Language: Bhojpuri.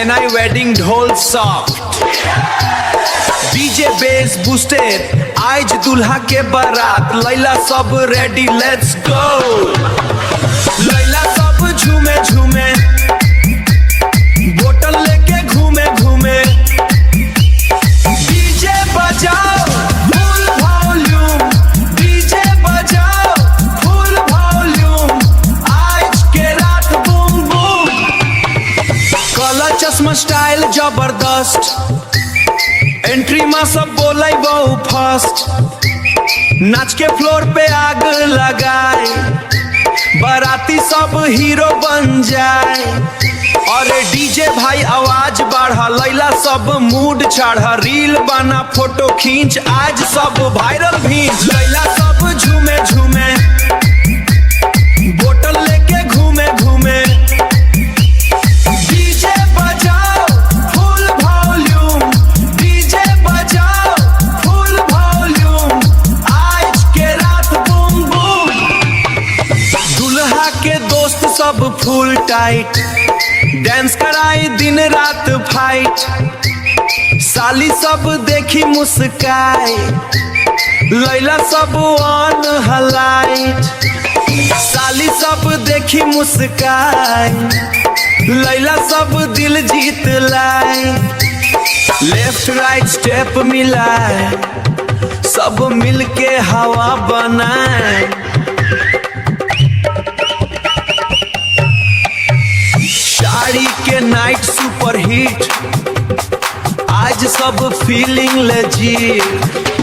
शहनाई वेडिंग ढोल सॉफ्ट डीजे बेस बूस्टेड आज दूल्हा के बारात लैला सब रेडी लेट्स गो लैला सब झूमे झूमे बोतल लेके घूमे घूमे डीजे बजाओ फुल वॉल्यूम डीजे बजाओ फुल वॉल्यूम आज के रात बूम बूम काला चश्मा स्टाइल जबरदस्त एंट्री में सब बोले बहु फास्ट नाच के फ्लोर पे आग लगाए बाराती सब हीरो बन जाए और डीजे भाई आवाज बढ़ा लैला सब मूड चढ़ा रील बना फोटो खींच आज सब वायरल भींच लैला सब झूमे झूमे बोतल लेके घूमे घूमे डीजे बजाओ फुल वॉल्यूम डीजे बजाओ फुल वॉल्यूम आज के रात बूम बूम दुल्हा के दोस्त सब फुल टाइट डांस कराई दिन रात फाइट साली सब देखी मुस्काई लैला सब ऑन हलाइट साली सब देखी मुस्काई लैला सब दिल जीत लाई लेफ्ट राइट स्टेप मिलाए सब मिलके हवा बनाए शादी के नाइट सुपर हिट आज सब फीलिंग लेजिट